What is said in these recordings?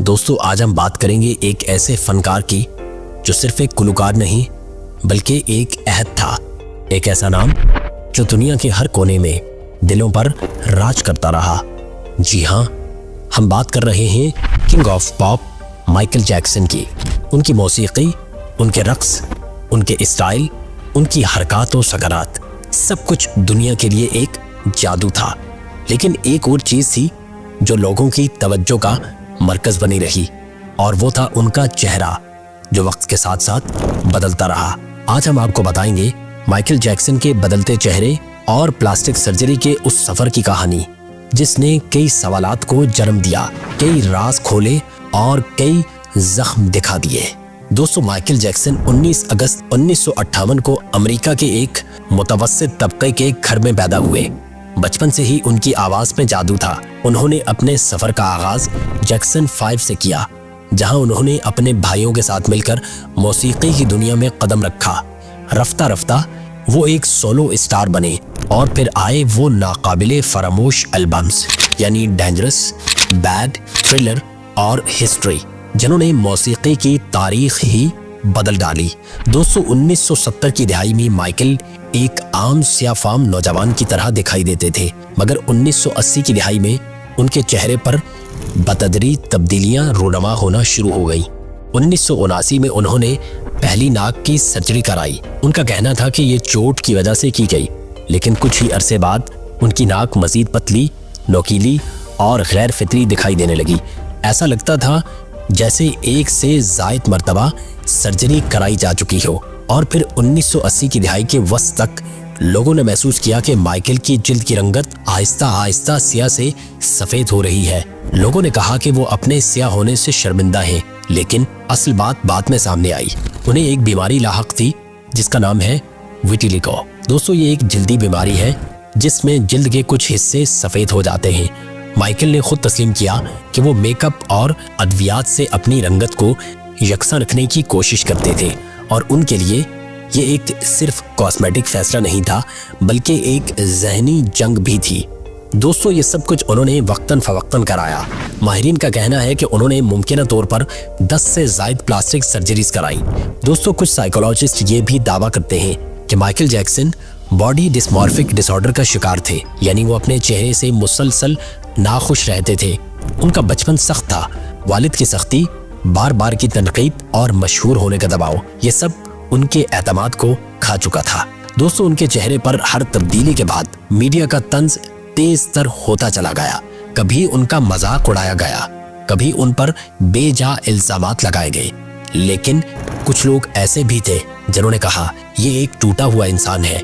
दोस्तों आज हम बात करेंगे एक ऐसे फनकार की जो सिर्फ एक गुलकार नहीं बल्कि एक अहद था, एक ऐसा नाम जो दुनिया के हर कोने में दिलों पर राज करता रहा। जी हाँ, हम बात कर रहे हैं king of pop Michael Jackson की। उनकी मौसीकी, उनके रक्स, उनके स्टाइल, उनकी हरकत और सकरात, सब कुछ दुनिया के लिए एक जादू था। लेकिन एक और चीज थी जो लोगों की तवज्जो का मरकज बनी रही, और वो था उनका चेहरा जो वक्त के साथ साथ बदलता रहा। आज हम आपको बताएंगे माइकल जैक्सन के बदलते चेहरे और प्लास्टिक सर्जरी के उस सफर की कहानी जिसने कई सवालात को जन्म दिया, कई राज खोले और कई जख्म दिखा दिए। दोस्तों माइकल जैक्सन 19 अगस्त 1958 को अमेरिका के एक मुतवस्सित तबके के घर में पैदा हुए। बचपन से ही उनकी आवाज में जादू था। उन्होंने अपने सफर का आगाज जैक्सन 5 से किया, जहां उन्होंने अपने भाइयों के साथ मिलकर मौसीकी की दुनिया में कदम रखा। रफ्ता रफ्ता वो एक सोलो स्टार बने और फिर आए वो नाकाबिले फरामोश एल्बम्स यानी डेंजरस, बैड, थ्रिलर और हिस्ट्री, जिन्होंने मौसीकी की तारीख ही बदल डाली। दोस्तों 1970 की दहाई में माइकल एक आम सियाफाम नौजवान की तरह दिखाई देते थे, मगर 1980 की दहाई में उनके चेहरे पर बतदरीज तब्दीलियां रूनुमा होना शुरू हो गई। 1979 में उन्होंने पहली नाक की सर्जरी कराई। उनका कहना था कि ये चोट की वजह से की गई, लेकिन कुछ ही अरसे बाद उनकी नाक मजीद पतली, नोकीली और गैर फितरी दिखाई देने लगी। ऐसा लगता था जैसे एक से जायद मर्तबा सर्जरी कराई जा चुकी हो। और फिर 1980 की दहाई के वस्त तक लोगों ने महसूस किया कि माइकल की जिल्द की रंगत आहिस्ता आहिस्ता सियाह से सफेद हो रही है। लोगों ने कहा कि वो अपने सियाह होने से शर्मिंदा हैं, लेकिन असल बात बाद में सामने आई। उन्हें एक बीमारी लाहक थी जिसका नाम है विटिलिगो। दोस्तों ये एक जल्दी बीमारी है जिसमें जिल्द के कुछ हिस्से सफेद हो जाते हैं। माइकल ने खुद तस्लीम किया कि वो मेकअप और अद्वियात से अपनी रंगत को यकसा रखने की कोशिश करते थे, और उनके लिए ये एक सिर्फ कॉस्मेटिक फैसला नहीं था बल्कि एक जहनी जंग भी थी। दोस्तों ये सब कुछ उन्होंने वक्तन फवक्तन कराया। माहिरीन का कहना है कि उन्होंने मुमकिन तौर पर 10 से ज़ायद प्लास्टिक सर्जरीज कराई। दोस्तों कुछ साइकोलॉजिस्ट ये भी दावा करते हैं कि Michael Jackson body dysmorphic disorder का शिकार थे, यानी वो अपने चेहरे से मुसलसल नाखुश रहते थे। उनका बचपन सख्त था, वालिद की सख्ती, बार बार की तनकीद और मशहूर होने का दबाव, ये सब उनके एतमाद को खा चुका था। दोस्तों उनके चेहरे पर हर तब्दीली के बाद मीडिया का तंज तेज तर होता चला गया। कभी उनका मजाक उड़ाया गया, कभी उन पर बेजा इल्जामात लगाए गए, लेकिन कुछ लोग ऐसे भी थे जिन्होंने कहा ये एक टूटा हुआ इंसान है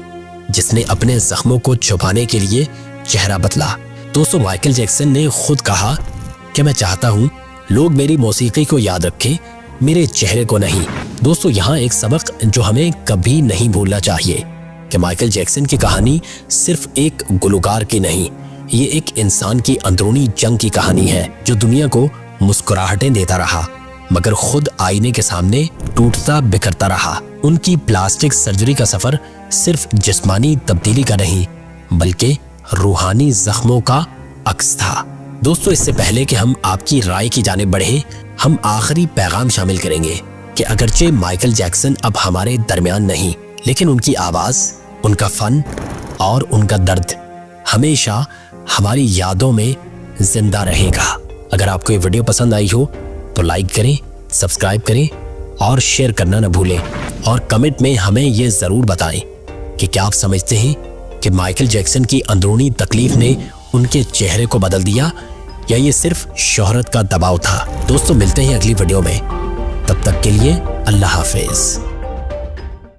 जिसने अपने जख्मों को छुपाने के लिए चेहरा बदला। दोस्तों माइकल जैक्सन ने खुद कहा कि मैं चाहता हूं लोग मेरी मौसीकी को याद रखें, मेरे चेहरे को नहीं। दोस्तों यहाँ एक सबक जो हमें कभी नहीं भूलना चाहिए कि माइकल जैक्सन की कहानी सिर्फ एक गुलकार की नहीं, ये एक इंसान की अंदरूनी जंग की कहानी है जो दुनिया को मुस्कुराहटें देता रहा मगर खुद आईने के सामने टूटता बिखरता रहा। उनकी प्लास्टिक सर्जरी का सफर सिर्फ जिस्मानी तब्दीली का नहीं बल्कि रूहानी जख्मों का अक्स था। दोस्तों इससे पहले कि हम आपकी राय की जानिब बढ़े, हम आखिरी पैगाम शामिल करेंगे कि अगरचे माइकल जैक्सन अब हमारे दरमियान नहीं, लेकिन उनकी आवाज, उनका फन और उनका दर्द हमेशा हमारी यादों में जिंदा रहेगा। अगर आपको ये वीडियो पसंद आई हो तो लाइक करें, सब्सक्राइब करें और शेयर करना न भूलें, और कमेंट में हमें ये जरूर बताएं कि क्या आप समझते हैं कि माइकल जैक्सन की अंदरूनी तकलीफ ने उनके चेहरे को बदल दिया या ये सिर्फ शोहरत का दबाव था। दोस्तों मिलते हैं अगली वीडियो में, तब तक के लिए अल्लाह हाफिज।